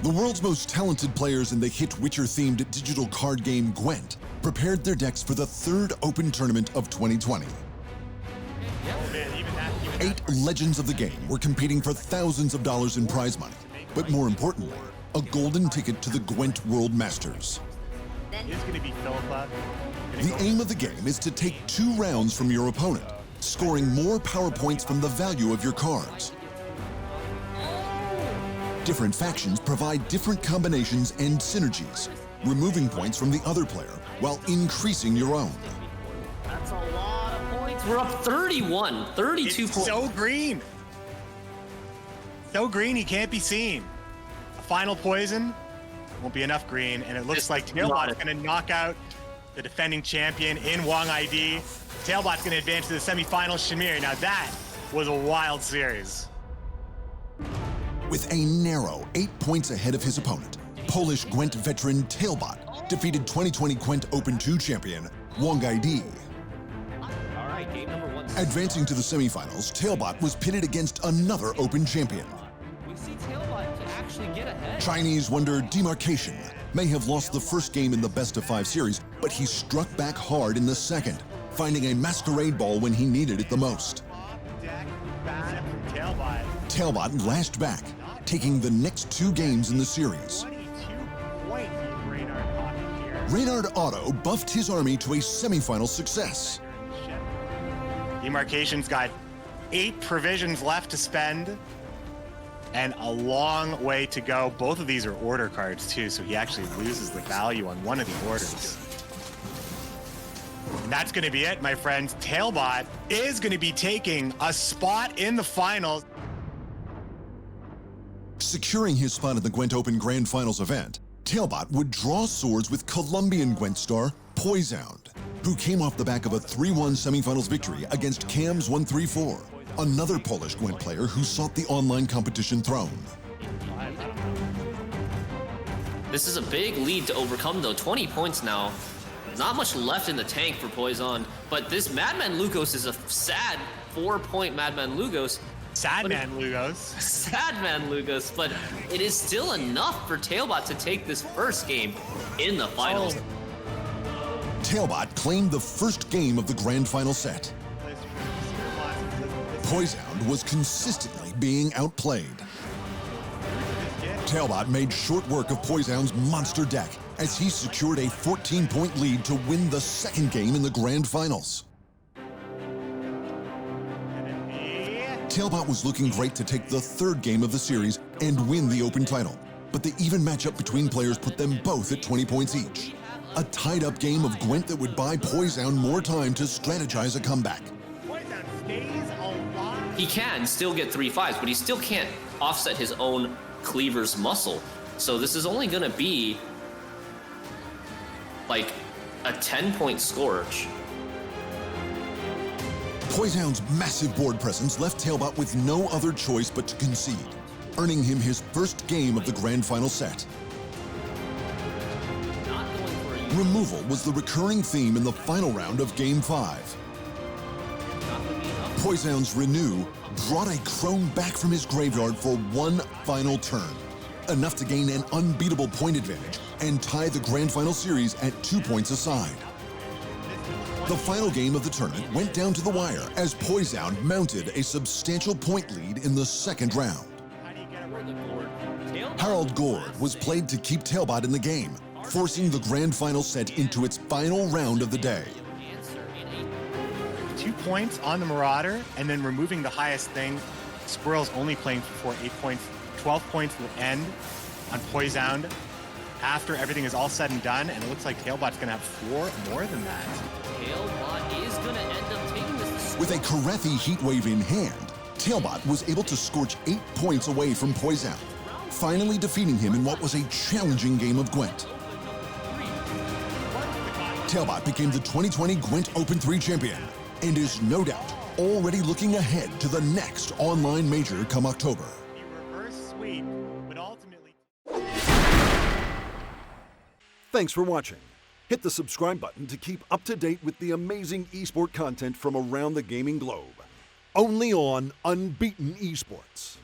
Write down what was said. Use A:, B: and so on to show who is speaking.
A: The world's most talented players in the hit Witcher-themed digital card game Gwent prepared their decks for the third Open Tournament of 2020. 8 legends of the game were competing for thousands of dollars in prize money, but more importantly, a golden ticket to the Gwent World Masters. The aim of the game is to take 2 rounds from your opponent, scoring more power points from the value of your cards. Different factions provide different combinations and synergies, removing points from the other player while increasing your own.
B: That's a lot of points. We're up 31, 32
C: it's
B: points.
C: So green. So green, he can't be seen. A final poison won't be enough green, and it looks like Tailbot's going to knock out the defending champion in Wong ID. Tailbot's going to advance to the semifinals. Shamir, now that was a wild series.
A: With a narrow 8 points ahead of his opponent, Polish Gwent veteran Tailbot defeated 2020 Gwent Open 2 champion Wong ID.
B: All right, game number 1.
A: Advancing to the semifinals, Tailbot was pitted against another Open champion.
B: We see Tailbot to actually get ahead.
A: Chinese wonder Demarcation may have lost the first game in the best-of-5 series, but he struck back hard in the second, finding a masquerade ball when he needed it the most. Tailbot lashed back, taking the next 2 games in the series. Reynard Otto buffed his army to a semifinal success.
C: Demarcation's got 8 provisions left to spend and a long way to go. Both of these are order cards too, so he actually loses the value on one of the orders. And that's going to be it, my friends. Tailbot is going to be taking a spot in the finals.
A: Securing his spot in the Gwent Open Grand Finals event, Tailbot would draw swords with Colombian Gwent star Poisound, who came off the back of a 3-1 semifinals victory against Cams 134, another Polish Gwent player who sought the online competition throne.
B: This is a big lead to overcome, though. 20 points now. Not much left in the tank for Poison, but this Madman Lugos is a sad 4-point Madman Lugos.
C: Sad man Lugos.
B: Sad man Lugos, but it is still enough for Tailbot to take this first game in the finals.
A: Tailbot claimed the first game of the grand final set. Poisound was consistently being outplayed. Tailbot made short work of Poisound's monster deck as he secured a 14-point lead to win the second game in the grand finals. Tailbot was looking great to take the third game of the series and win the Open title, but the even matchup between players put them both at 20 points each. A tied-up game of Gwent that would buy Poisound more time to strategize a comeback.
B: He can still get 3 5s, but he still can't offset his own cleaver's muscle. So this is only going to be like a 10-point scourge.
A: Poisound's massive board presence left Tailbot with no other choice but to concede, earning him his first game of the grand final set. Removal was the recurring theme in the final round of Game 5. Poisound's Renew brought a crone back from his graveyard for one final turn, enough to gain an unbeatable point advantage and tie the grand final series at 2 points aside. The final game of the tournament went down to the wire as Poisound mounted a substantial point lead in the second round. Harald Gord was played to keep Tailbot in the game, forcing the grand final set into its final round of the day.
C: 2 points on the Marauder, and then removing the highest thing. Squirrel's only playing for 8 points. 12 points will end on Poisound after everything is all said and done, and it looks like Tailbot's going to have 4 more than that.
B: Tailbot is going to end up taking this.
A: With a Karathi Heatwave in hand, Tailbot was able to scorch 8 points away from Poisound, finally defeating him in what was a challenging game of Gwent. Tailbot became the 2020 Gwent Open 3 champion and is no doubt already looking ahead to the next online major come October.
C: Reverse sweep, but ultimately...
D: Thanks for watching. Hit the subscribe button to keep up to date with the amazing eSport content from around the gaming globe. Only on Unbeaten Esports.